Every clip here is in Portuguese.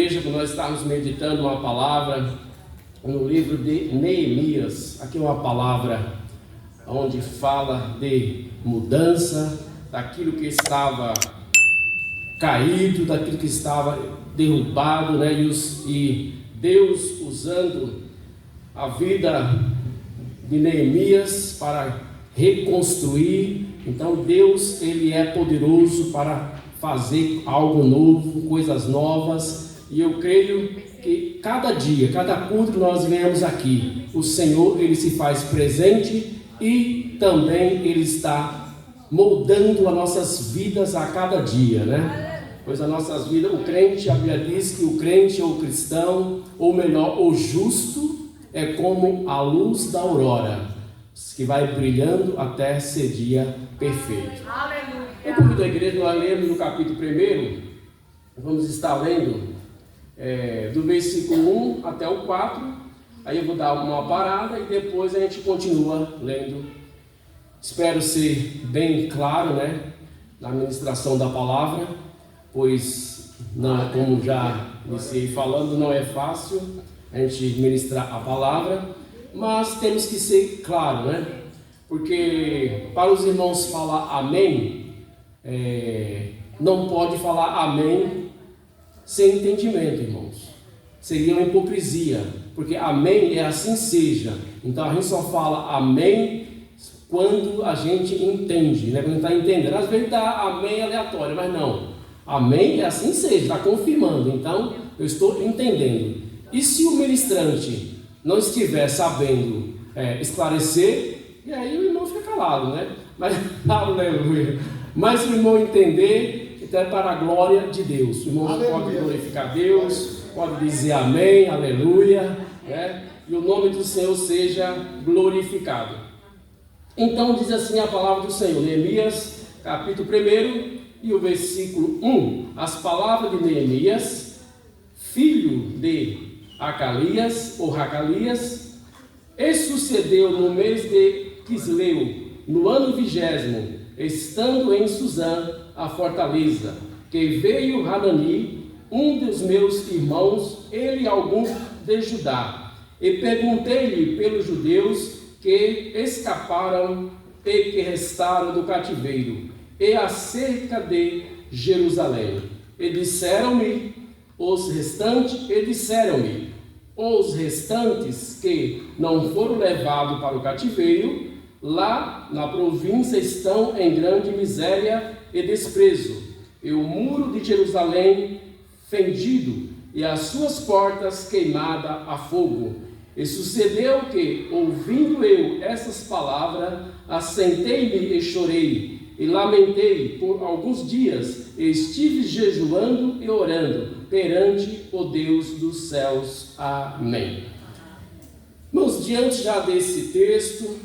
igreja para nós estarmos meditando uma palavra no livro de Neemias. Aqui é uma palavra onde fala de mudança, daquilo que estava caído, daquilo que estava derrubado, né? E Deus usando a vida de Neemias para reconstruir. Então Deus, Ele é poderoso para fazer algo novo, coisas novas, e eu creio que cada dia, cada culto que nós venhamos aqui, o Senhor, Ele se faz presente e também Ele está moldando as nossas vidas a cada dia, né? Pois as nossas vidas, o crente, a Bíblia diz que o crente ou o cristão, ou melhor, o justo, é como a luz da aurora, que vai brilhando até ser dia perfeito. Eu convido a igreja, nós lemos no capítulo 1, vamos estar lendo do versículo 1 até o 4, aí eu vou dar uma parada e depois a gente continua lendo. Espero ser bem claro, né, na ministração da palavra, pois, não, como já iniciei falando, não é fácil a gente ministrar a palavra, mas temos que ser claro, né? Porque para os irmãos falar amém, não pode falar amém sem entendimento, irmãos. Seria uma hipocrisia, porque amém é assim seja. Então a gente só fala amém quando a gente entende, né? Quando está entendendo. Às vezes dá amém aleatório, mas não. Amém é assim seja, está confirmando. Então eu estou entendendo. E se o ministrante não estiver sabendo esclarecer, e aí o irmão fica calado, né? Mas, aleluia. Mas o irmão entender, então é para a glória de Deus. O irmão pode glorificar Deus, pode dizer amém, aleluia, né? E o nome do Senhor seja glorificado. Então diz assim a palavra do Senhor, Neemias, capítulo 1, e o versículo 1. As palavras de Neemias, filho de Acalias, ou Racalias, e sucedeu no mês de Quisleu, no ano 20º, estando em Suzã, a fortaleza, que veio Hanani, um dos meus irmãos, ele algum de Judá, e perguntei-lhe pelos judeus que escaparam e que restaram do cativeiro, e acerca de Jerusalém. E disseram-me os restantes que não foram levados para o cativeiro, lá na província estão em grande miséria e desprezo, e o muro de Jerusalém fendido, e as suas portas queimadas a fogo. E sucedeu que, ouvindo eu essas palavras, assentei-me e chorei, e lamentei por alguns dias, e estive jejuando e orando perante o Deus dos céus. Amém. Irmãos, diante já desse texto,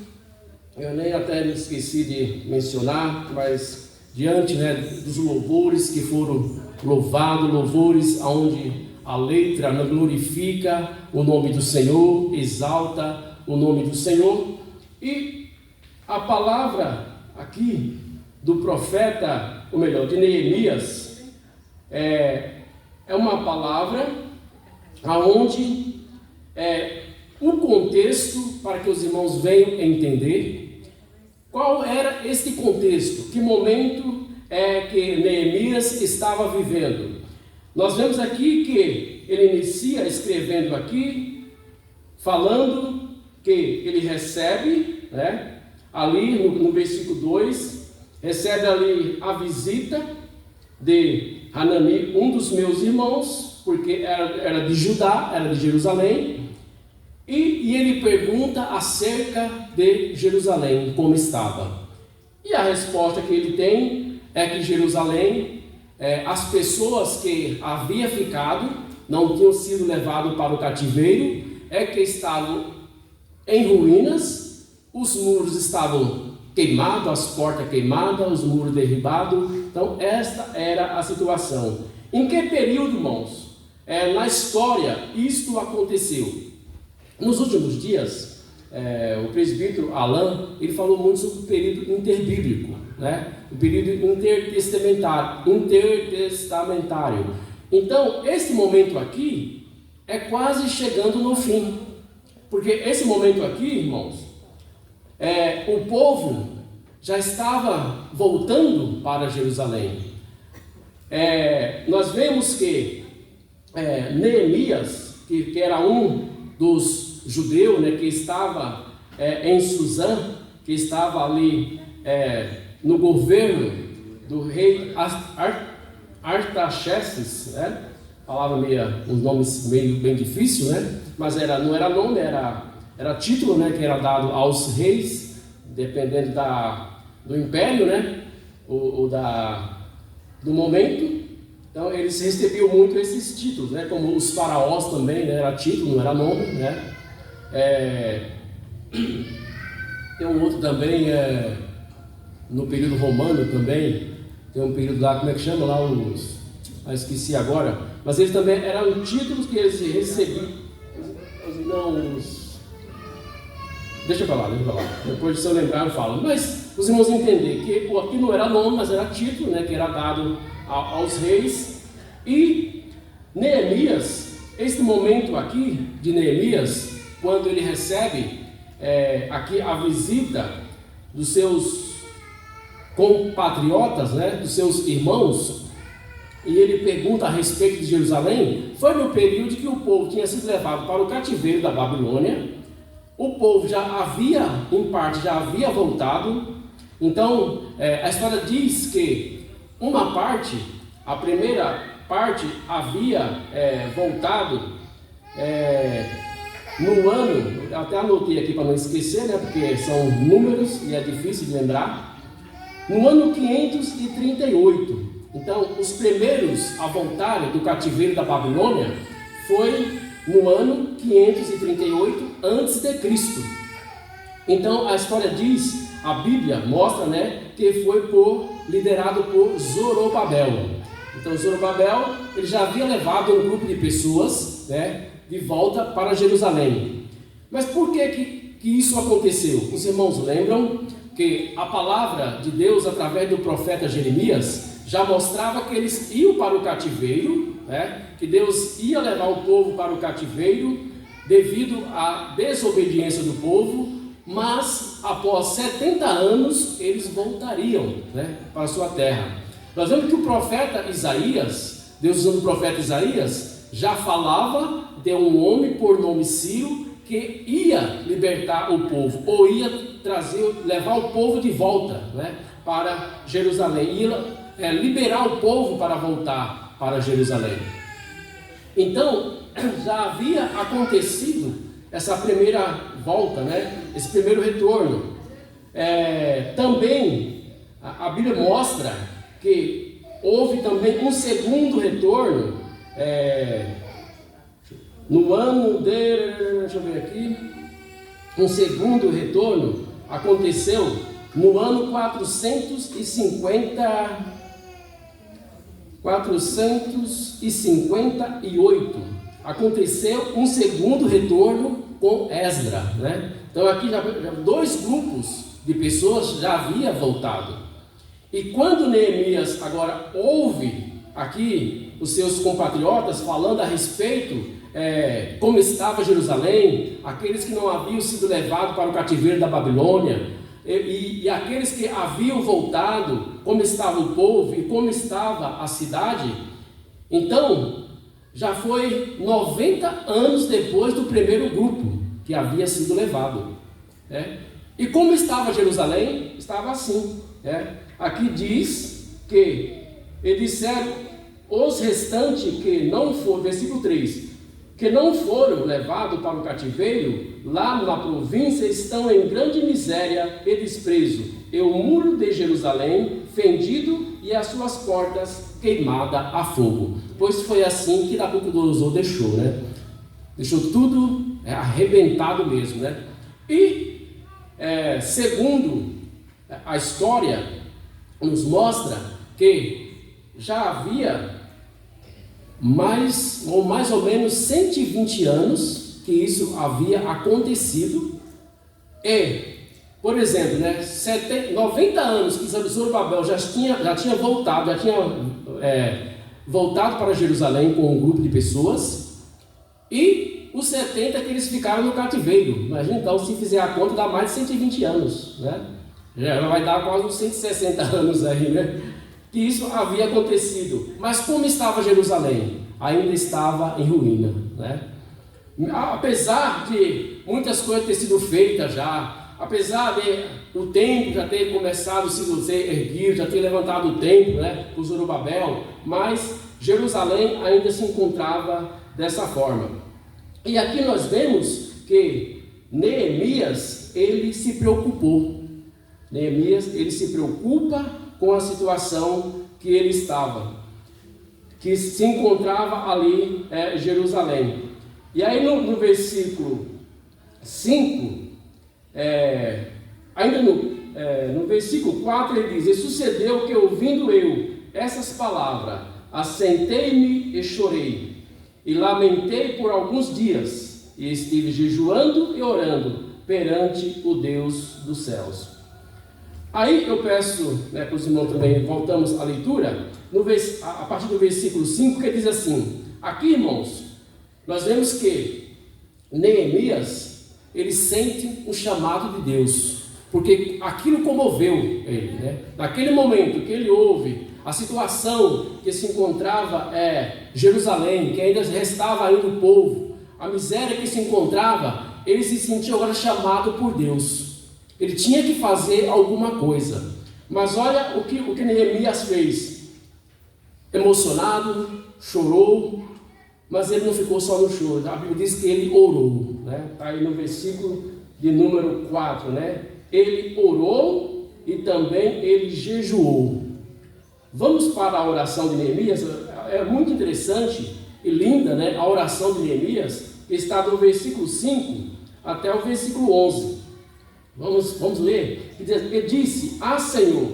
eu nem até me esqueci de mencionar, mas diante, né, dos louvores que foram louvados, louvores onde a letra glorifica o nome do Senhor, exalta o nome do Senhor, e a palavra aqui do profeta, ou melhor, de Neemias, é uma palavra aonde o contexto, para que os irmãos venham entender qual era este contexto, que momento que Neemias estava vivendo. Nós vemos aqui que ele inicia escrevendo aqui, falando que ele recebe, né, ali no versículo 2, recebe ali a visita de Hanani, um dos meus irmãos, porque era de Judá, era de Jerusalém, e ele pergunta acerca de Jerusalém, como estava. E a resposta que ele tem é que Jerusalém, as pessoas que haviam ficado, não tinham sido levadas para o cativeiro, que estavam em ruínas, os muros estavam queimados, as portas queimadas, os muros derribados. Então esta era a situação. Em que período, irmãos? Na história isto aconteceu. Nos últimos dias, o presbítero Alain, ele falou muito sobre o período interbíblico, né? O período intertestamentário. Então, esse momento aqui é quase chegando no fim. Porque esse momento aqui, irmãos, o povo já estava voltando para Jerusalém. Nós vemos que Neemias, que era um dos judeus, né, que estava em Suzã, que estava ali no governo do rei Artaxerxes, né? Palavra uns nomes meio bem difícil, né? Mas não era nome, era título, né? Que era dado aos reis, dependendo do império, né? Do momento. Então eles recebiam muito esses títulos, né? Como os faraós também, né? Era título, não era nome, né? Tem um outro também, no período romano também, tem um período lá, como é que chama lá esqueci agora, mas eles também eram títulos que eles recebiam, deixa pra lá, depois se eu lembrar eu falo, mas os irmãos entender que aqui não era nome, mas era título, né, que era dado aos reis. E Neemias, este momento aqui de Neemias, quando ele recebe aqui a visita dos seus compatriotas, né, dos seus irmãos, e ele pergunta a respeito de Jerusalém, foi no período que o povo tinha sido levado para o cativeiro da Babilônia. O povo em parte já havia voltado. Então, a história diz que a primeira parte havia voltado no ano, eu até anotei aqui para não esquecer, né, porque são números e é difícil de lembrar, no ano 538. Então, os primeiros a voltarem do cativeiro da Babilônia foi no ano 538 a.C. Então, a história diz, a Bíblia mostra, né, que foi liderado por Zorobabel. Então, Zorobabel, ele já havia levado um grupo de pessoas, né, de volta para Jerusalém. Mas por que isso aconteceu? Os irmãos lembram que a palavra de Deus, através do profeta Jeremias, já mostrava que eles iam para o cativeiro, né? Que Deus ia levar o povo para o cativeiro devido à desobediência do povo, mas após 70 anos eles voltariam, né, para a sua terra. Nós vemos que o profeta Isaías, Deus usando o profeta Isaías, já falava de um homem por nome Ciro que ia libertar o povo, ou ia levar o povo de volta, né, para Jerusalém, ia liberar o povo para voltar para Jerusalém. Então, já havia acontecido essa primeira volta, né? Esse primeiro retorno. Também a Bíblia mostra que houve também um segundo retorno, no ano de, deixa eu ver aqui, um segundo retorno aconteceu no ano 458, aconteceu um segundo retorno com Esdra, né? Então aqui já dois grupos de pessoas já haviam voltado. E quando Neemias agora ouve aqui os seus compatriotas falando a respeito como estava Jerusalém, aqueles que não haviam sido levados para o cativeiro da Babilônia, e aqueles que haviam voltado, como estava o povo e como estava a cidade, então já foi 90 anos depois do primeiro grupo que havia sido levado, né? E como estava Jerusalém? Estava assim, né? Aqui diz que eles disseram os restantes que não foram, versículo 3, que não foram levados para o cativeiro, lá na província estão em grande miséria e desprezo, e o muro de Jerusalém fendido e as suas portas queimadas a fogo. Pois foi assim que Nabucodonosor deixou, né? Deixou tudo arrebentado mesmo, né? E segundo a história nos mostra que já havia mais ou menos 120 anos que isso havia acontecido. E, por exemplo, né, 90 anos que Zorobabel já tinha voltado, já tinha voltado para Jerusalém com um grupo de pessoas, e os 70 que eles ficaram no cativeiro. Imagina então, se fizer a conta, dá mais de 120 anos, né? Já vai dar quase uns 160 anos aí, né? Que isso havia acontecido. Mas como estava Jerusalém? Ainda estava em ruína, né? Apesar de muitas coisas terem sido feitas já, apesar de o templo já ter começado a ser erguido, já ter levantado o templo, né, o Zorobabel, mas Jerusalém ainda se encontrava dessa forma. E aqui nós vemos que Neemias, ele se preocupou. Neemias, ele se preocupa com a situação que ele estava, que se encontrava ali em Jerusalém. E aí no versículo 5, ainda no versículo 4 ele diz: e sucedeu que ouvindo eu essas palavras, assentei-me e chorei, e lamentei por alguns dias, e estive jejuando e orando perante o Deus dos céus. Aí eu peço, para os irmãos também, voltamos à leitura, a partir do versículo 5, que diz assim: aqui, irmãos, nós vemos que Neemias, ele sente o chamado de Deus, porque aquilo comoveu ele, né? Naquele momento que ele ouve a situação que se encontrava Jerusalém, que ainda restava ainda o povo, a miséria que se encontrava, ele se sentiu agora chamado por Deus. Ele tinha que fazer alguma coisa. Mas olha o que Neemias fez. Emocionado, chorou, mas ele não ficou só no choro. A Bíblia diz que ele orou, né? Está aí no versículo de número 4, né? Ele orou e também ele jejuou. Vamos para a oração de Neemias. É muito interessante e linda, né? A oração de Neemias, que está do versículo 5 até o versículo 11. Vamos ler. Ele disse: ah, Senhor,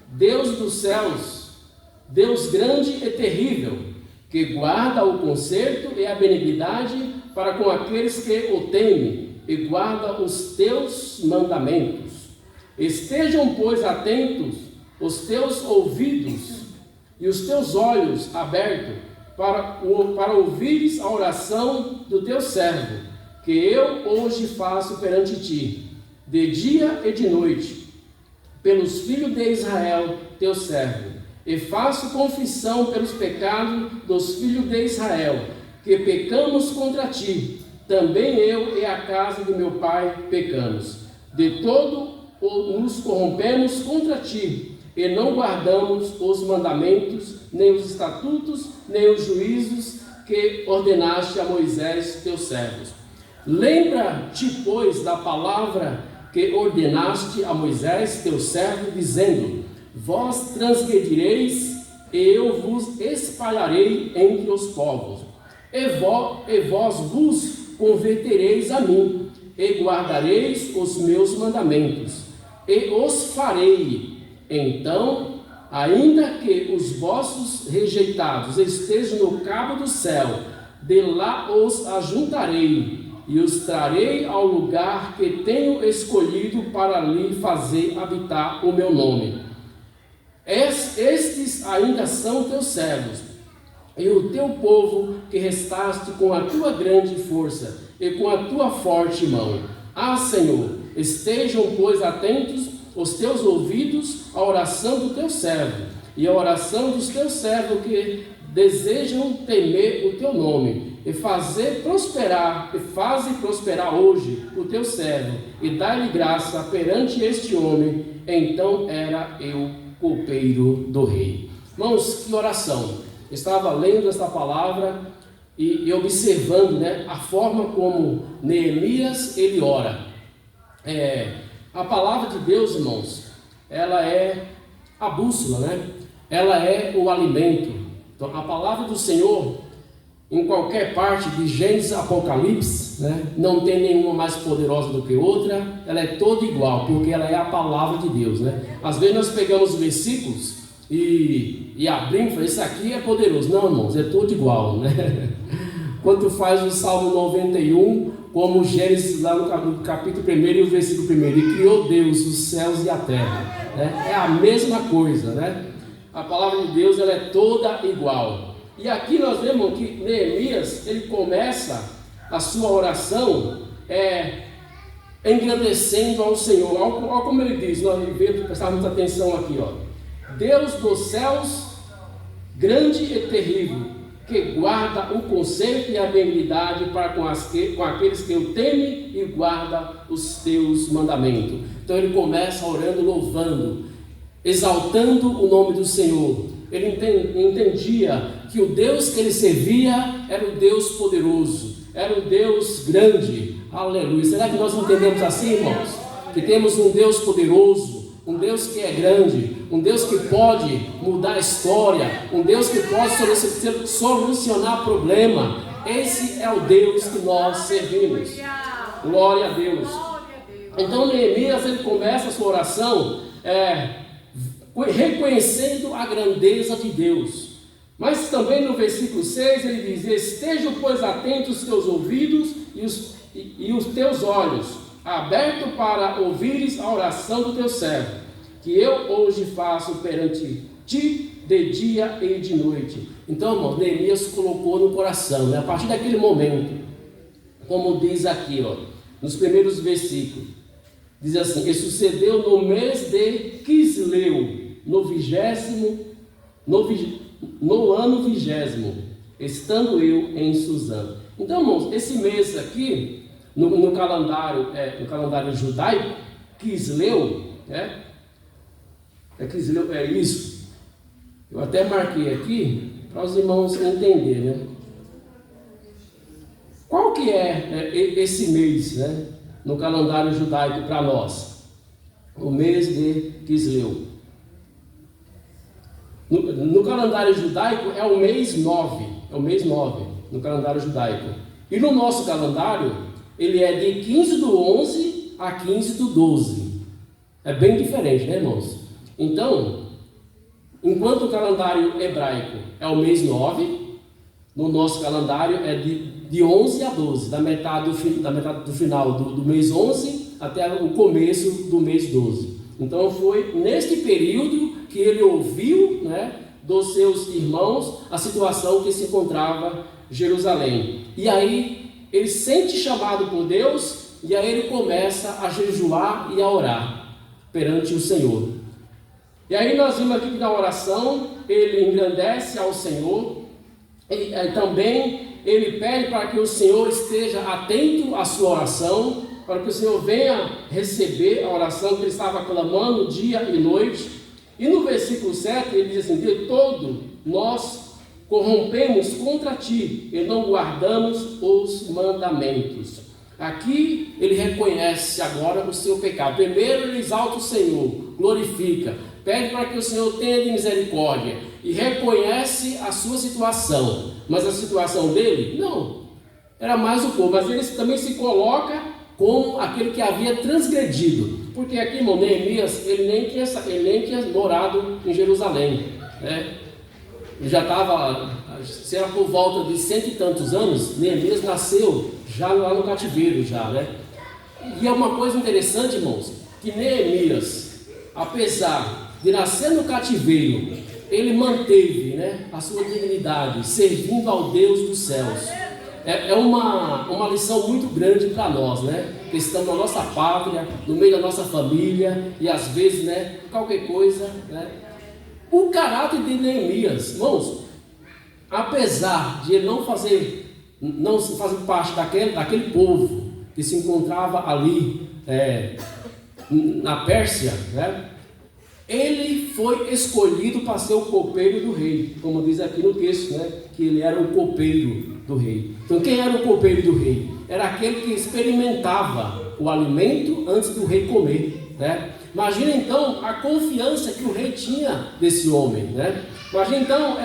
Deus dos céus, Deus grande e terrível, que guarda o conserto e a benignidade para com aqueles que o temem e guarda os teus mandamentos. Estejam, pois, atentos os teus ouvidos e os teus olhos abertos para ouvires a oração do teu servo, que eu hoje faço perante ti, de dia e de noite, pelos filhos de Israel, teu servo. E faço confissão pelos pecados dos filhos de Israel, que pecamos contra ti. Também eu e a casa de meu pai pecamos. De todo nos corrompemos contra ti, e não guardamos os mandamentos, nem os estatutos, nem os juízos que ordenaste a Moisés, teu servo. Lembra-te, pois, da palavra que ordenaste a Moisés, teu servo, dizendo: vós transgredireis, e eu vos espalharei entre os povos, e vós vos convertereis a mim, e guardareis os meus mandamentos, e os farei. Então, ainda que os vossos rejeitados estejam no cabo do céu, de lá os ajuntarei, e os trarei ao lugar que tenho escolhido para ali fazer habitar o meu nome. Estes ainda são teus servos, e o teu povo que restaste com a tua grande força e com a tua forte mão. Ah, Senhor, estejam, pois, atentos os teus ouvidos à oração do teu servo, e à oração dos teus servos que desejam temer o teu nome, e faze prosperar hoje o teu servo, e dai-lhe graça perante este homem. Então era eu copeiro do rei. Irmãos, que oração! Estava lendo esta palavra e observando, né, a forma como Neemias ele ora. A palavra de Deus, irmãos, ela é a bússola, né? Ela é o alimento. Então, a palavra do Senhor, em qualquer parte de Gênesis a Apocalipse, né, não tem nenhuma mais poderosa do que outra, ela é toda igual, porque ela é a palavra de Deus, né? Às vezes nós pegamos versículos e abrimos e falamos: isso aqui é poderoso. Não, irmãos, é tudo igual, né? Quando faz o Salmo 91, como Gênesis lá no capítulo 1 e o versículo 1, e criou Deus os céus e a terra, né? É a mesma coisa, né? A palavra de Deus, ela é toda igual. E aqui nós vemos que Neemias, ele começa a sua oração engrandecendo ao Senhor. Olha como ele diz, nós devemos prestar muita atenção aqui, ó. Deus dos céus, grande e terrível, que guarda o conserto e a benignidade para com aqueles que o temem e guarda os teus mandamentos. Então ele começa orando, louvando, exaltando o nome do Senhor. Ele entendia que o Deus que ele servia era o Deus poderoso, era o Deus grande. Aleluia. Será que nós entendemos assim, irmãos? Que temos um Deus poderoso, um Deus que é grande, um Deus que pode mudar a história, um Deus que pode solucionar problema. Esse é o Deus que nós servimos. Glória a Deus. Então Neemias, ele começa a sua oração reconhecendo a grandeza de Deus. Mas também no versículo 6 ele diz: estejam, pois, atentos os teus ouvidos e os teus olhos abertos para ouvires a oração do teu servo, que eu hoje faço perante ti de dia e de noite. Então, irmão, Neemias colocou no coração, né? A partir daquele momento, como diz aqui, ó, nos primeiros versículos, diz assim: e sucedeu no mês de Quisleu, no ano 20º, estando eu em Suzã. Então, irmãos, esse mês aqui, no calendário judaico, Quisleu, Quisleu, é isso. Eu até marquei aqui para os irmãos entenderem, né? Qual que é esse mês, né, no calendário judaico para nós? O mês de Quisleu. No calendário judaico é o mês 9, no calendário judaico. E no nosso calendário, ele é de 15/11 a 15/12. É bem diferente, né, irmãos? Então, enquanto o calendário hebraico é o mês 9, no nosso calendário é de 11 a 12, da metade do final do mês 11 até o começo do mês 12. Então foi neste período que ele ouviu, né, dos seus irmãos a situação que se encontrava Jerusalém. E aí ele sente chamado por Deus, e aí ele começa a jejuar e a orar perante o Senhor. E aí nós vimos aqui que na oração ele engrandece ao Senhor, e também ele pede para que o Senhor esteja atento à sua oração, para que o Senhor venha receber a oração que ele estava clamando dia e noite. E no versículo 7 ele diz assim: de todo nós corrompemos contra ti e não guardamos os mandamentos. Aqui ele reconhece agora o seu pecado. Primeiro ele exalta o Senhor, glorifica, pede para que o Senhor tenha de misericórdia e reconhece a sua situação. Mas a situação dele, não, era mais o povo, mas ele também se coloca como aquele que havia transgredido. Porque aqui, irmão, Neemias, ele nem tinha morado em Jerusalém, né? Ele já estava, se era por volta de 100 e tantos anos, Neemias nasceu já lá no cativeiro, já, né? E é uma coisa interessante, irmãos, que Neemias, apesar de nascer no cativeiro, ele manteve, né, a sua dignidade, servindo ao Deus dos céus. É uma lição muito grande para nós, né? Que estamos na nossa pátria, no meio da nossa família, e às vezes, né, qualquer coisa, né? O caráter de Neemias, irmãos, apesar de ele não fazer parte daquele povo que se encontrava ali na Pérsia, né? Ele foi escolhido para ser o copeiro do rei, como diz aqui no texto, né? Que ele era o copeiro do rei. Então, quem era o copeiro do rei? Era aquele que experimentava o alimento antes do rei comer, né? Imagina então a confiança que o rei tinha desse homem, né? Imagina então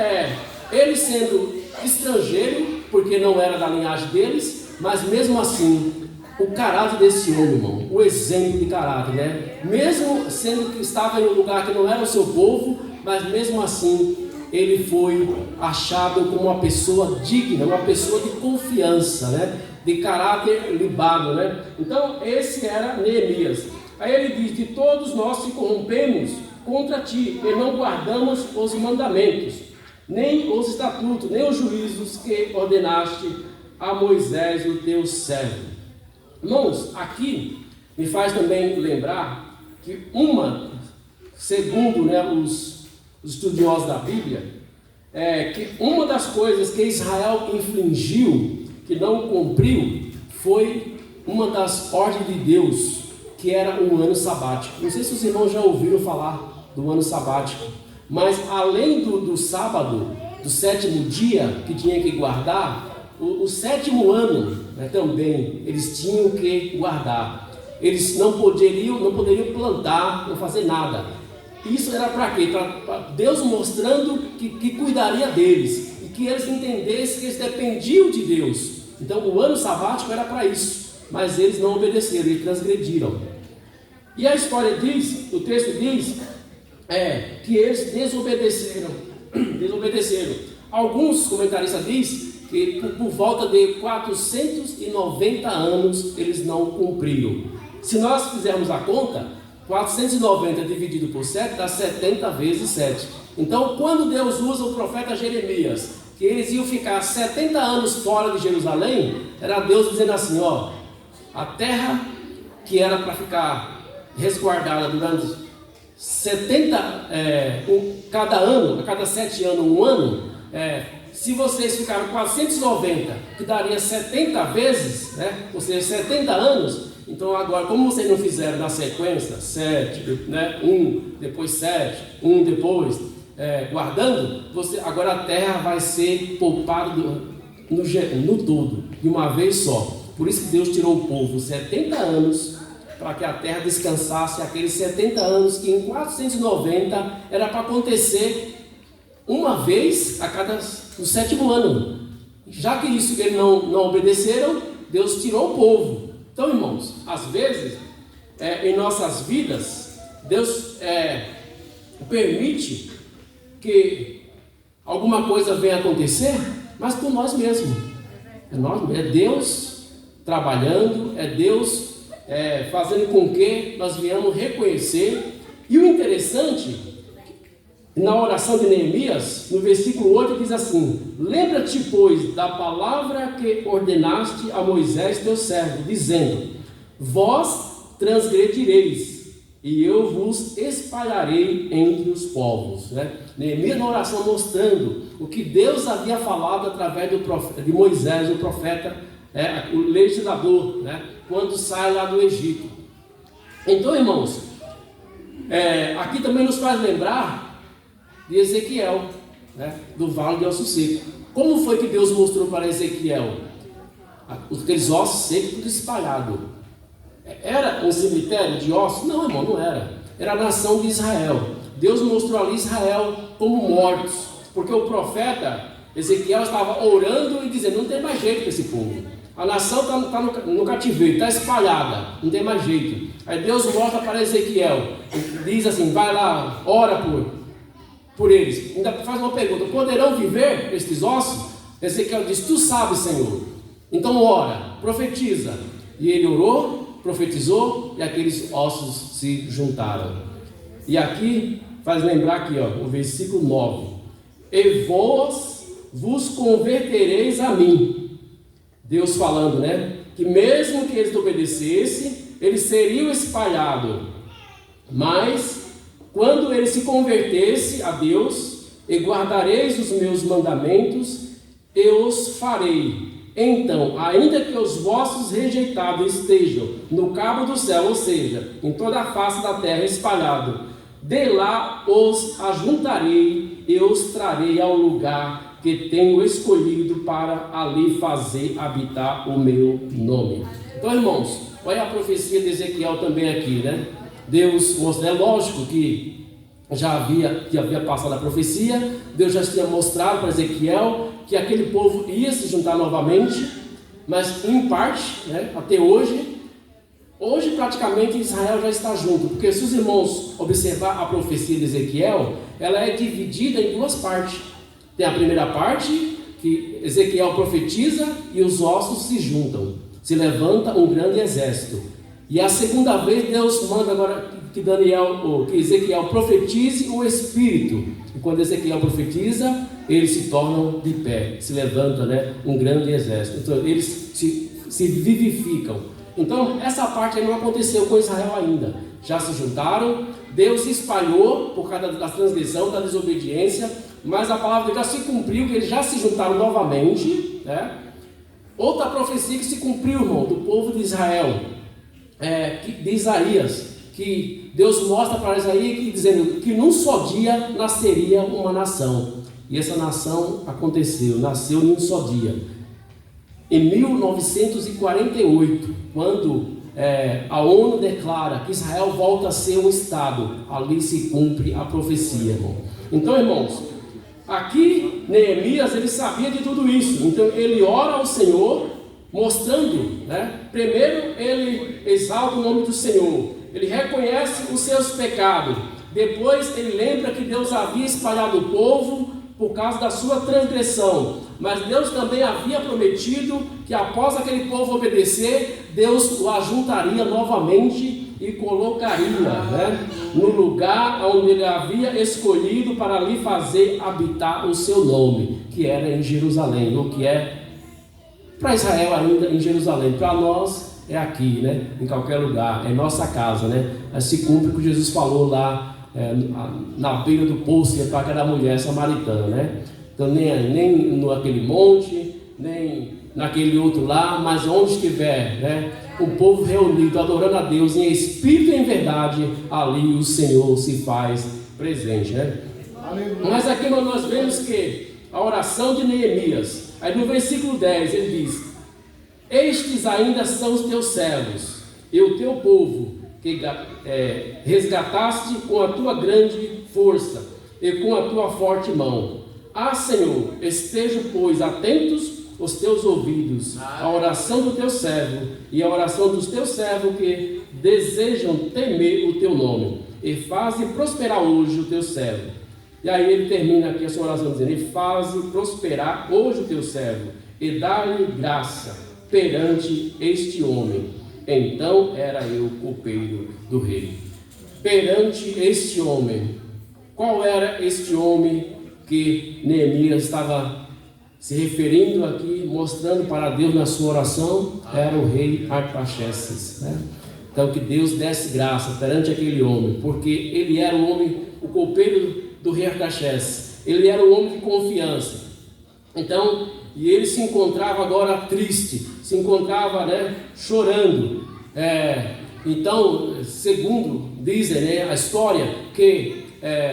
ele sendo estrangeiro, porque não era da linhagem deles, mas mesmo assim, o caráter desse homem, irmão, o exemplo de caráter, né? Mesmo sendo que estava em um lugar que não era o seu povo, mas mesmo assim, ele foi achado como uma pessoa digna, uma pessoa de confiança, né? De caráter libado, né? Então, esse era Neemias. Aí ele diz: de todos nós se corrompemos contra ti e não guardamos os mandamentos. nem os estatutos, nem os juízos que ordenaste a Moisés, o teu servo. Irmãos, aqui me faz também lembrar que segundo os estudiosos da Bíblia, que uma das coisas que Israel infringiu, que não cumpriu, foi uma das ordens de Deus, que era o ano sabático. Não sei se os irmãos já ouviram falar do ano sabático, mas além do sábado, do sétimo dia que tinha que guardar, o sétimo ano, né, também eles tinham que guardar. Eles não poderiam plantar, não fazer nada. Isso era para quê? Para Deus mostrando que cuidaria deles e que eles entendessem que eles dependiam de Deus. Então o ano sabático era para isso, mas eles não obedeceram, eles transgrediram. E a história diz, o texto diz, que eles desobedeceram. Alguns comentaristas dizem que por volta de 490 anos eles não cumpriram. Se nós fizermos a conta, 490 dividido por 7 dá 70 vezes 7. Então, quando Deus usa o profeta Jeremias, que eles iam ficar 70 anos fora de Jerusalém, era Deus dizendo assim, a terra que era para ficar resguardada durante 70, cada ano, a cada 7 anos, um ano, se vocês ficaram 490, que daria 70 vezes, né, ou seja, 70 anos, então agora, como vocês não fizeram na sequência, 7, né, 1, depois 7, 1 depois, guardando, agora a terra vai ser poupada no todo, de uma vez só. Por isso que Deus tirou o povo 70 anos, para que a terra descansasse aqueles 70 anos que em 490 era para acontecer uma vez no sétimo ano. Já que isso eles não obedeceram, Deus tirou o povo. Então, irmãos, às vezes, em nossas vidas, Deus permite que alguma coisa venha acontecer, mas por nós mesmos. É Deus trabalhando, é Deus fazendo com que nós venhamos reconhecer. E o interessante, na oração de Neemias, no versículo 8, diz assim: lembra-te, pois, da palavra que ordenaste a Moisés teu servo, dizendo: vós transgredireis, e eu vos espalharei entre os povos. Neemias na oração mostrando o que Deus havia falado através de Moisés, o profeta, o legislador, quando sai lá do Egito. Então, irmãos, aqui também nos faz lembrar de Ezequiel, do vale de ossos secos. Como foi que Deus mostrou para Ezequiel? Aqueles ossos secos tudo espalhado. Era um cemitério de ossos? Não, irmão, não era. Era a nação de Israel. Deus mostrou ali Israel como mortos, porque o profeta Ezequiel estava orando e dizendo: não tem mais jeito para esse povo. A nação está no cativeiro, está espalhada, não tem mais jeito. Aí Deus mostra para Ezequiel, diz assim: vai lá, ora por eles. Ainda faz uma pergunta: poderão viver estes ossos? Ezequiel diz: tu sabes, Senhor. Então ora, profetiza. E ele orou, profetizou, e aqueles ossos se juntaram. E aqui faz lembrar aqui, o versículo 9: e vós vos convertereis a mim. Deus falando, que mesmo que eles obedecessem, eles seriam espalhados. Mas quando eles se convertessem a Deus, e guardareis os meus mandamentos, eu os farei. Então, ainda que os vossos rejeitados estejam no cabo do céu, ou seja, em toda a face da terra espalhado, de lá os ajuntarei e os trarei ao lugar que tenho escolhido para ali fazer habitar o meu nome. Então, irmãos, olha a profecia de Ezequiel também aqui, Deus mostrou, é lógico que já havia passado a profecia, Deus já tinha mostrado para Ezequiel que aquele povo ia se juntar novamente, mas em parte, até hoje praticamente Israel já está junto, porque se os irmãos observar a profecia de Ezequiel, ela é dividida em duas partes. Tem a primeira parte, que Ezequiel profetiza e os ossos se juntam, se levanta um grande exército. E a segunda vez Deus manda agora que Ezequiel profetize o Espírito. E quando Ezequiel profetiza, eles se tornam de pé, se levanta, né, um grande exército. Então eles se vivificam. Então essa parte aí não aconteceu com Israel ainda. Já se juntaram, Deus se espalhou por causa da transgressão, da desobediência, mas a palavra de Deus já se cumpriu, que eles já se juntaram novamente, né? Outra profecia que se cumpriu, irmão, do povo de Israel, de Isaías, que Deus mostra para Isaías dizendo que num só dia nasceria uma nação. E essa nação aconteceu, nasceu num só dia. Em 1948, quando a ONU declara que Israel volta a ser um Estado, ali se cumpre a profecia, irmão. Então, irmãos, aqui Neemias, ele sabia de tudo isso. Então ele ora ao Senhor, mostrando, né? Primeiro ele exalta o nome do Senhor, ele reconhece os seus pecados. Depois ele lembra que Deus havia espalhado o povo por causa da sua transgressão, mas Deus também havia prometido que após aquele povo obedecer, Deus o ajuntaria novamente e colocaria, né, no lugar onde ele havia escolhido para ali fazer habitar o seu nome, que era em Jerusalém, ou que é para Israel ainda em Jerusalém. Para nós é aqui, né, em qualquer lugar, é nossa casa, né? Mas se cumpre o que Jesus falou lá na beira do poço, para aquela mulher samaritana, né? Então nem naquele monte, nem naquele outro lá, mas onde estiver, né, o povo reunido, adorando a Deus em espírito e em verdade, ali o Senhor se faz presente, né? Mas aqui nós vemos que a oração de Neemias, aí no versículo 10 ele diz: estes ainda são os teus servos e o teu povo, que resgataste com a tua grande força e com a tua forte mão. Senhor, estejam, pois, atentos os teus ouvidos à oração do teu servo e à oração dos teus servos que desejam temer o teu nome, e fazem prosperar hoje o teu servo. E aí ele termina aqui a sua oração dizendo: e fazem prosperar hoje o teu servo, e dá-lhe graça perante este homem. Então era eu copeiro do rei. Perante este homem. Qual era este homem que Neemias estava se referindo aqui, mostrando para Deus na sua oração? Era o rei Artaxerxes, né? Então que Deus desse graça perante aquele homem, porque ele era o homem, o copeiro do rei Artaxerxes. Ele era um homem de confiança. Então, e ele se encontrava agora triste, se encontrava, né, chorando. Então, segundo dizem, né, a história, que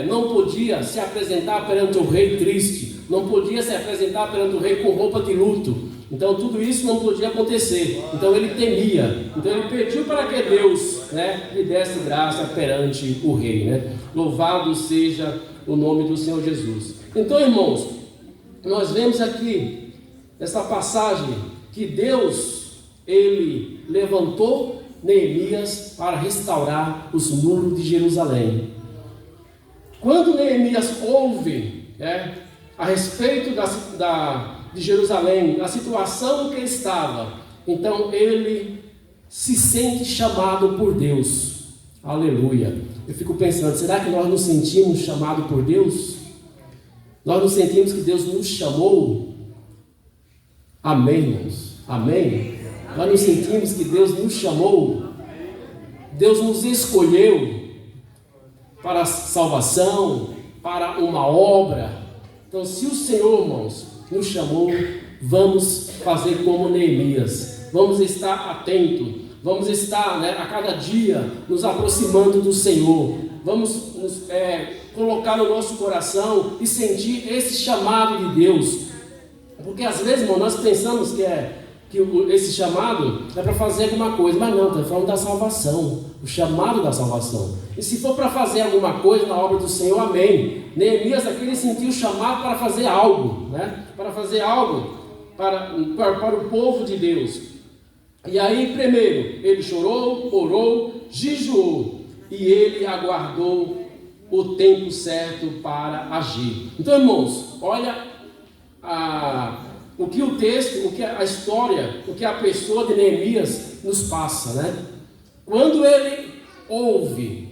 não podia se apresentar perante o rei triste, não podia se apresentar perante o rei com roupa de luto. Então tudo isso não podia acontecer. Então ele temia. Então ele pediu para que Deus, né, lhe desse graça perante o rei, né? Louvado seja o nome do Senhor Jesus. Então, irmãos, nós vemos aqui essa passagem que Deus, ele levantou Neemias para restaurar os muros de Jerusalém. Quando Neemias ouve, a respeito de Jerusalém, da situação que estava, então ele se sente chamado por Deus. Aleluia. Eu fico pensando, será que nós nos sentimos chamados por Deus? Nós nos sentimos que Deus nos chamou? Amém, irmãos? Amém? Nós nos sentimos que Deus nos chamou? Deus nos escolheu para a salvação, para uma obra. Então, se o Senhor, irmãos, nos chamou, vamos fazer como Neemias. Vamos estar atentos. Vamos estar, a cada dia nos aproximando do Senhor. Vamos nos colocar no nosso coração e sentir esse chamado de Deus. Porque às vezes, irmão, nós pensamos que esse chamado é para fazer alguma coisa, mas não, está falando da salvação, o chamado da salvação. E se for para fazer alguma coisa na obra do Senhor, amém. Neemias aqui, ele sentiu o chamado para fazer algo, para fazer algo para o povo de Deus. E aí, primeiro, ele chorou, orou, jejuou, e ele aguardou o tempo certo para agir. Então, irmãos, olha o que o texto, o que a história, o que a pessoa de Neemias nos passa, Quando ele ouve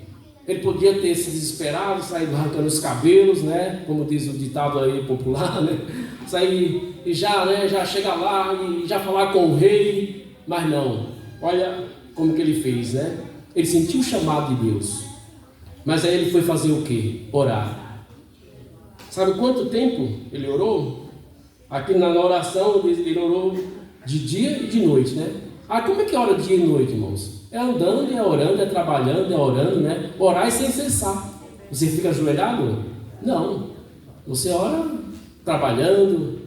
Ele podia ter se desesperado, saído arrancando os cabelos, né? Como diz o ditado aí popular, né? Sair e já, né? Já chegar lá e já falar com o rei. Mas não. Olha como que ele fez, né? Ele sentiu o chamado de Deus. Mas aí ele foi fazer o quê? Orar. Sabe quanto tempo ele orou? Aqui na oração ele orou de dia e de noite, né? Ah, como é que ora dia e noite, irmãos? É andando, é orando, é trabalhando, é orando, né? Orar é sem cessar. Você fica ajoelhado? Não. Você ora trabalhando,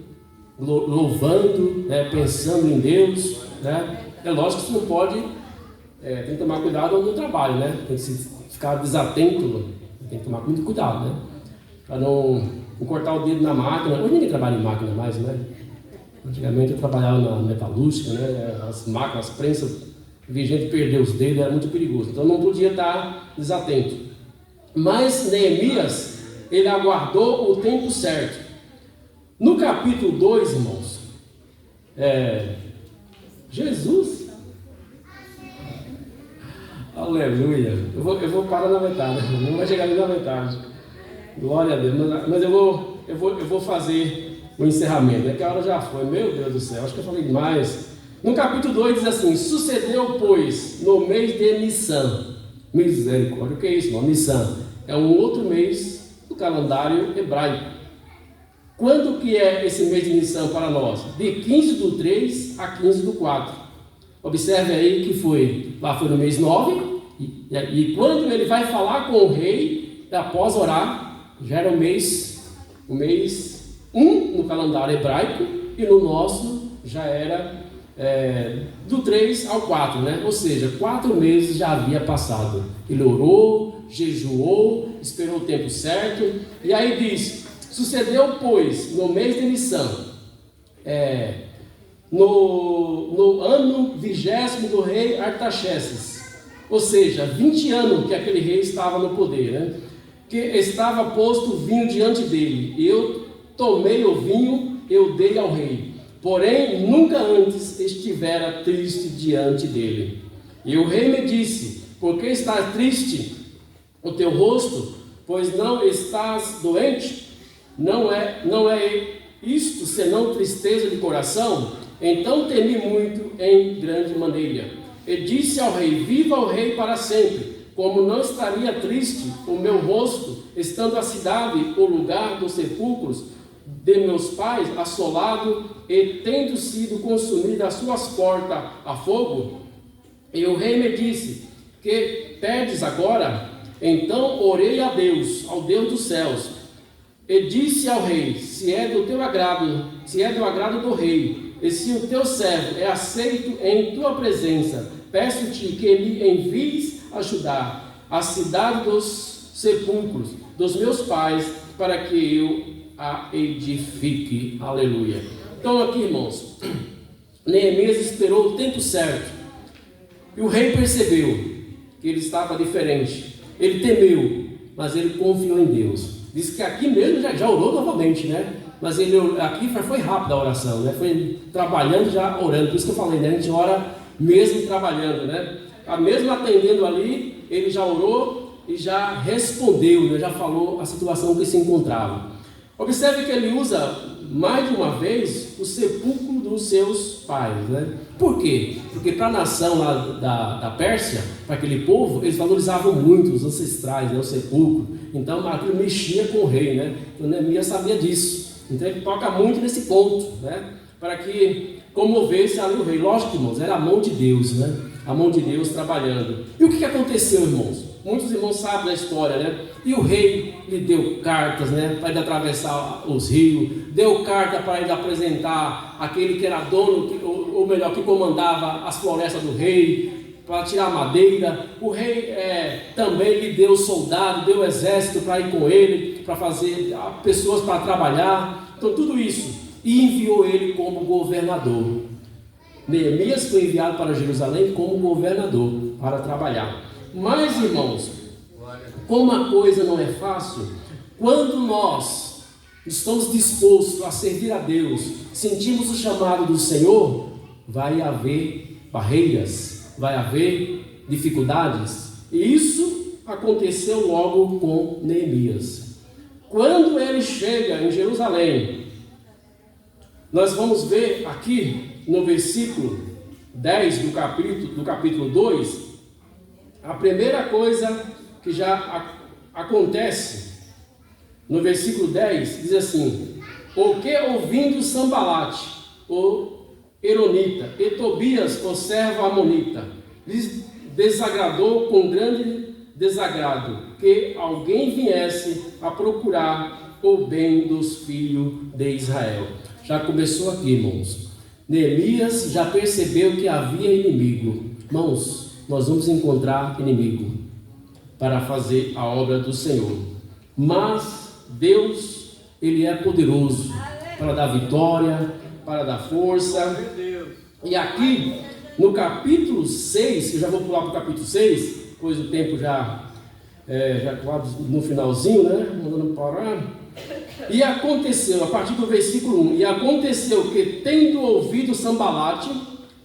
louvando, né? Pensando em Deus, né? É lógico que você não pode, tem que tomar cuidado no trabalho, né? Tem que ficar desatento, tem que tomar muito cuidado, né? Para não cortar o dedo na máquina. Hoje ninguém trabalha em máquina mais, né? Antigamente eu trabalhava na metalúrgica, né? As máquinas, as prensas, vi gente perder os dedos, era muito perigoso. Então não podia estar desatento. Mas Neemias, ele aguardou o tempo certo. No capítulo 2, irmãos, Jesus, aleluia, eu vou parar na metade, não vai chegar nem na metade, glória a Deus, mas eu vou fazer o encerramento, é que a hora já foi, meu Deus do céu, acho que eu falei demais. No capítulo 2 diz assim: sucedeu, pois, no mês de Nissan, misericórdia, o que é isso, irmão? Nissan é um outro mês do calendário hebraico. Quando que é esse mês de Nissan para nós? De 15/3 a 15/4. Observe aí que lá foi no mês 9, e quando ele vai falar com o rei, após orar, já era o mês 1 no calendário hebraico, e no nosso já era do 3 ao 4, né? Ou seja, 4 meses já havia passado. Ele orou, jejuou, esperou o tempo certo, e aí diz: sucedeu, pois, no mês de Nissan, no ano 20º do rei Artaxerxes, ou seja, 20 anos que aquele rei estava no poder, né? Que estava posto vinho diante dele, e eu tomei o vinho, eu dei ao rei, porém nunca antes estivera triste diante dele. E o rei me disse: por que está triste o teu rosto? Pois não estás doente? Não é isto senão tristeza de coração? Então temi muito em grande maneira. E disse ao rei: viva o rei para sempre. Como não estaria triste o meu rosto, estando a cidade, o lugar dos sepulcros de meus pais, assolado e tendo sido consumida as suas portas a fogo? E o rei me disse: que pedes agora? Então orei a Deus, ao Deus dos céus, e disse ao rei: se é do teu agrado, se é do agrado do rei, e se o teu servo é aceito em tua presença, peço-te que me envies ajudar a cidade dos sepulcros dos meus pais, para que eu a edifique. Aleluia. Então aqui, irmãos, Neemias esperou o tempo certo, e o rei percebeu que ele estava diferente. Ele temeu, mas ele confiou em Deus. Diz que aqui mesmo já orou novamente, né? Mas aqui foi rápido a oração, né? Foi trabalhando, já orando. Por isso que eu falei, né? A gente ora mesmo trabalhando, né? Mesmo atendendo ali, ele já orou e já respondeu, né? Já falou a situação que se encontrava. Observe que ele usa mais de uma vez o sepulcro dos seus pais, né? Por quê? Porque para a nação lá da Pérsia, para aquele povo, eles valorizavam muito os ancestrais, né? O sepulcro. Então aquilo mexia com o rei, né? Então Neemias sabia disso. Então ele toca muito nesse ponto, né? Para que comovesse ali o rei. Lógico, irmãos, era a mão de Deus, né? A mão de Deus trabalhando. E o que aconteceu, irmãos? Muitos irmãos sabem da história, né? E o rei lhe deu cartas, né? Para ele atravessar os rios. Deu carta para ele apresentar aquele que era dono, ou melhor, que comandava as florestas do rei, para tirar madeira. O rei também lhe deu soldado, deu exército para ir com ele, para fazer pessoas para trabalhar. Então tudo isso. E enviou ele como governador. Neemias foi enviado para Jerusalém como governador para trabalhar. Mas, irmãos, como a coisa não é fácil, quando nós estamos dispostos a servir a Deus, sentimos o chamado do Senhor, vai haver barreiras, vai haver dificuldades. E isso aconteceu logo com Neemias. Quando ele chega em Jerusalém, nós vamos ver aqui no versículo 10 do capítulo 2, a primeira coisa que já acontece no versículo 10, diz assim: o que ouvindo Sambalate, o Eronita, e Tobias, o servo amonita, lhes desagradou com grande desagrado que alguém viesse a procurar o bem dos filhos de Israel. Já começou aqui, irmãos. Neemias já percebeu que havia inimigo. Irmãos, nós vamos encontrar inimigo para fazer a obra do Senhor. Mas Deus, Ele é poderoso para dar vitória, para dar força. E aqui, no capítulo 6, eu já vou pular para o capítulo 6, pois o tempo já no finalzinho, né? Mandando parar. E aconteceu, a partir do versículo 1, e aconteceu que, tendo ouvido Sambalate,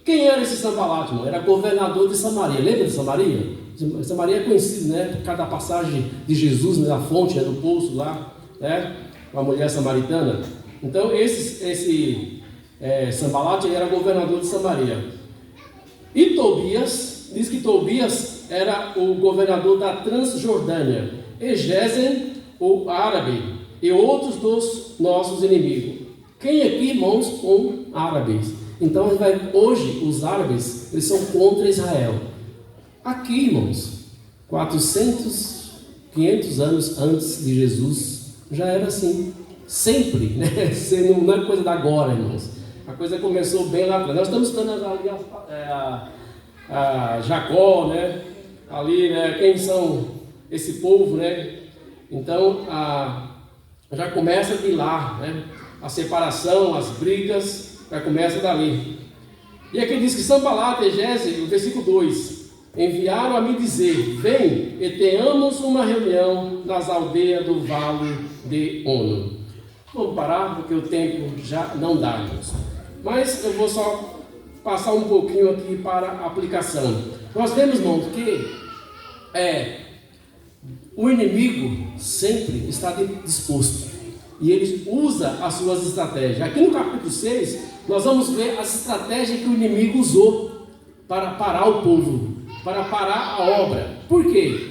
quem era esse Sambalate, irmão? Era governador de Samaria. Lembra de Samaria? Samaria é conhecido, né? Por cada passagem de Jesus, né? Na fonte, né? Do poço lá, né? Com a mulher samaritana. Então, esse Sambalate era governador de Samaria. E Tobias, diz que Tobias era o governador da Transjordânia. E Gesem, o árabe, e outros dos nossos inimigos. Quem aqui, irmãos, com árabes? Então, hoje, os árabes, eles são contra Israel. Aqui, irmãos, 400, 500 anos antes de Jesus, já era assim. Sempre, né? Não é coisa da agora, irmãos. A coisa começou bem lá atrás. Nós estamos estudando ali a Jacó, né? Ali, né? Quem são esse povo, né? Então, já começa de lá, né? A separação, as brigas, já começa dali. E aqui diz que Sambalate e Gesem, o versículo 2, enviaram a me dizer: vem e tenhamos uma reunião nas aldeias do vale de Ono. Vamos parar, porque o tempo já não dá, irmãos. Mas eu vou só passar um pouquinho aqui para a aplicação. Nós vemos, irmãos, que o inimigo sempre está disposto. E ele usa as suas estratégias. Aqui no capítulo 6, nós vamos ver as estratégias que o inimigo usou para parar o povo, para parar a obra. Por quê?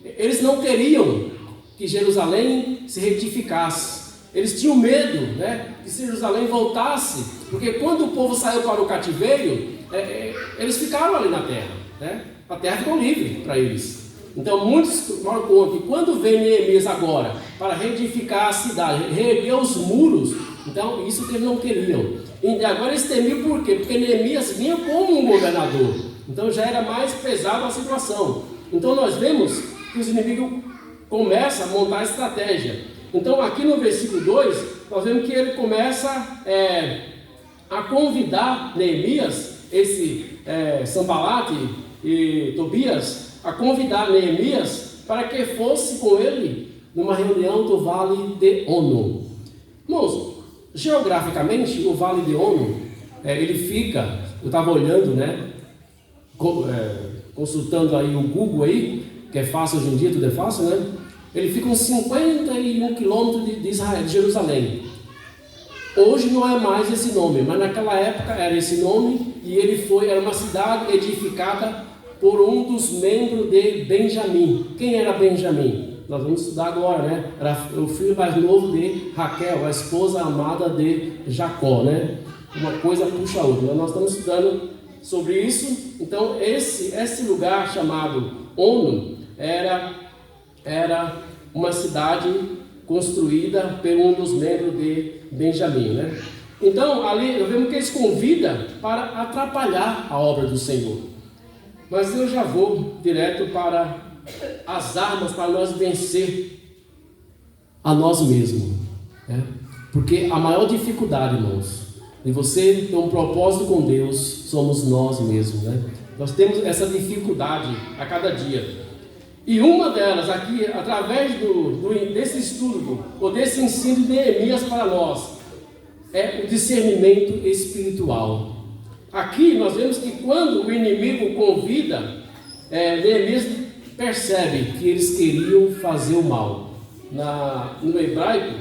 Eles não queriam que Jerusalém se retificasse. Eles tinham medo, né, que Jerusalém voltasse, porque quando o povo saiu para o cativeiro, eles ficaram ali na terra, né? A terra ficou livre para eles. Então muitos marcam que quando vem Neemias agora para reedificar a cidade, reerguer os muros, então isso que eles não queriam. E agora eles temiam por quê? Porque Neemias vinha como um governador, então já era mais pesada a situação. Então nós vemos que os inimigos começam a montar estratégia. Então aqui no versículo 2, nós vemos que ele começa a convidar Neemias, esse Sambalate e Tobias, a convidar Neemias para que fosse com ele numa reunião do Vale de Ono. Irmãos, geograficamente o Vale de Ono, ele fica, eu estava olhando, né, consultando aí o Google aí, que é fácil hoje em dia, tudo é fácil, né? Ele fica uns 51 quilômetros de Israel, de Jerusalém. Hoje não é mais esse nome, mas naquela época era esse nome, e era uma cidade edificada por um dos membros de Benjamim. Quem era Benjamim? Nós vamos estudar agora, né? Era o filho mais novo de Raquel, a esposa amada de Jacó, né? Uma coisa puxa a outra. Nós estamos estudando sobre isso. Então esse lugar chamado Ono era uma cidade construída por um dos membros de Benjamim, né? Então ali nós vemos que eles convidam para atrapalhar a obra do Senhor. Mas eu já vou direto para as armas para nós vencer a nós mesmos, né? Porque a maior dificuldade, irmãos, de você ter um propósito com Deus, somos nós mesmos, né? Nós temos essa dificuldade a cada dia. E uma delas aqui, através desse estudo, ou desse ensino de Neemias para nós, é o discernimento espiritual. Aqui nós vemos que quando o inimigo convida, Neemias percebe que eles queriam fazer o mal. No hebraico,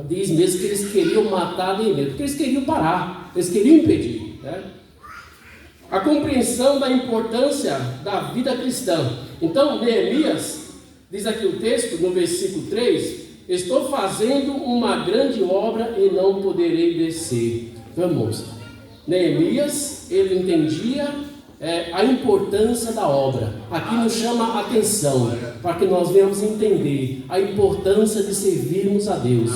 diz mesmo que eles queriam matar Neemias, porque eles queriam parar, eles queriam impedir, né? A compreensão da importância da vida cristã. Então, Neemias, diz aqui o texto, no versículo 3, estou fazendo uma grande obra e não poderei descer. Vamos, Neemias, ele entendia a importância da obra. Aqui nos chama a atenção, para que nós venhamos entender a importância de servirmos a Deus.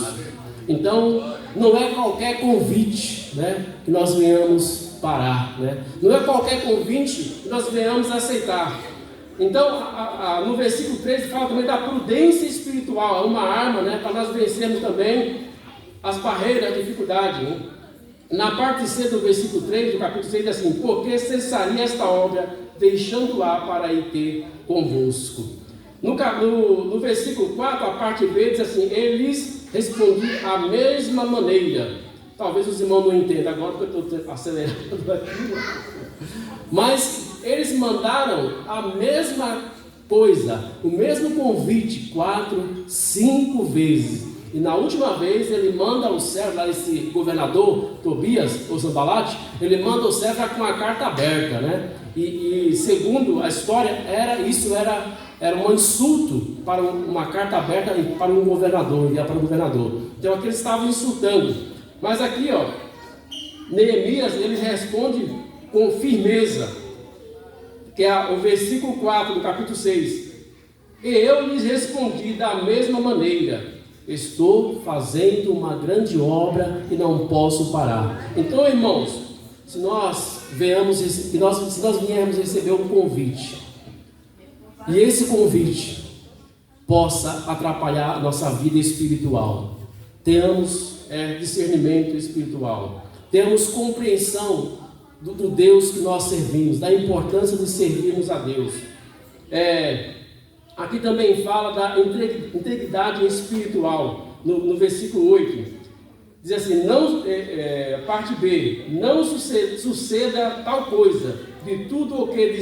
Então, não é qualquer convite, né, que nós venhamos parar, né? Não é qualquer convite que nós venhamos aceitar. Então, no versículo 13 fala também da prudência espiritual, é uma arma, né, para nós vencermos também as barreiras, a dificuldade, né? Na parte C do versículo 3 do capítulo 6 diz assim: porque cessaria esta obra, deixando-a para ir ter convosco. No versículo 4, a parte B diz assim: eles respondiam a mesma maneira. Talvez os irmãos não entendam agora, porque eu estou acelerando aqui. Mas eles mandaram a mesma coisa, o mesmo convite, 4, 5 vezes. E na última vez ele manda o servo, lá esse governador, Tobias, ou Sanbalate, ele manda o servo com a carta aberta, né? E segundo a história, era um insulto para uma carta aberta para um governador, enviar para um governador. Então aqui eles estavam insultando. Mas aqui, Neemias, ele responde com firmeza, que é o versículo 4 do capítulo 6. E eu lhes respondi da mesma maneira: estou fazendo uma grande obra e não posso parar. Então, irmãos, se nós viermos receber um convite, e esse convite possa atrapalhar a nossa vida espiritual, tenhamos discernimento espiritual, temos compreensão do Deus que nós servimos, da importância de servirmos a Deus. Aqui também fala da integridade espiritual, no versículo 8, diz assim: parte B, não suceda tal coisa de tudo o que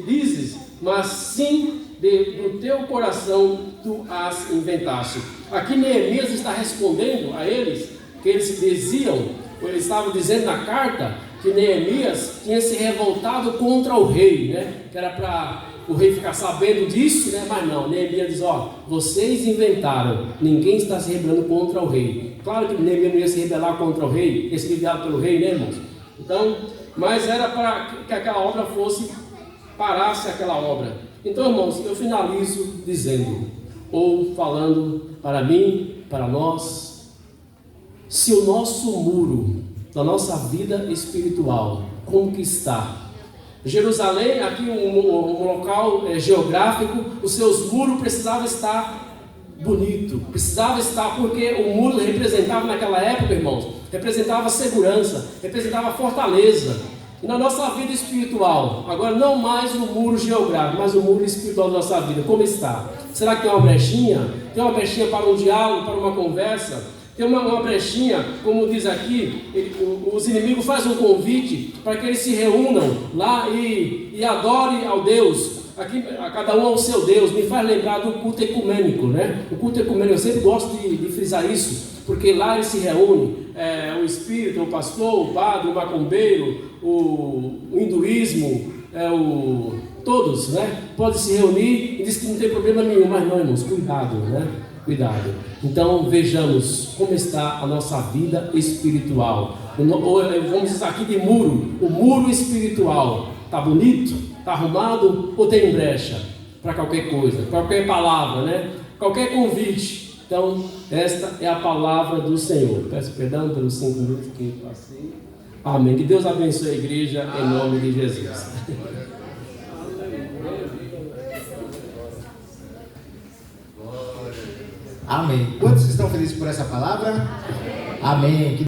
dizes, mas sim do teu coração tu as inventaste. Aqui Neemias está respondendo a eles, que eles estavam dizendo na carta que Neemias tinha se revoltado contra o rei, né? Que era para o rei ficar sabendo disso, né? Mas não, Neemias diz: vocês inventaram, ninguém está se rebelando contra o rei. Claro que Neemias não ia se rebelar contra o rei, ia ser enviado pelo rei, né, irmãos? Então, mas era para que aquela obra parasse aquela obra. Então, irmãos, eu finalizo dizendo, ou falando para mim, para nós: se o nosso muro da nossa vida espiritual, como que está? Jerusalém, aqui um local geográfico, os seus muros precisavam estar bonito, precisava estar, porque o muro representava naquela época, irmãos, representava segurança, representava fortaleza. E na nossa vida espiritual, agora não mais o muro geográfico, mas o muro espiritual da nossa vida, como está? Será que tem uma brechinha? Tem uma brechinha para um diálogo, para uma conversa? Tem uma brechinha, como diz aqui, os inimigos fazem um convite para que eles se reúnam lá e adorem ao Deus, aqui, a cada um ao seu Deus. Me faz lembrar do culto ecumênico, né? O culto ecumênico, eu sempre gosto de frisar isso, porque lá eles se reúnem, o espírito, o pastor, o padre, o macumbeiro, o hinduísmo, todos, né? Podem se reunir e diz que não tem problema nenhum, mas não, irmãos, cuidado, né? Cuidado. Então vejamos como está a nossa vida espiritual. Vamos dizer aqui de muro. O muro espiritual está bonito? Está arrumado? Ou tem brecha para qualquer coisa, qualquer palavra, né? Qualquer convite. Então esta é a palavra do Senhor. Peço perdão pelos 5 minutos que passei. Amém. Que Deus abençoe a igreja em nome de Jesus. Amém. Quantos estão felizes por essa palavra? Amém.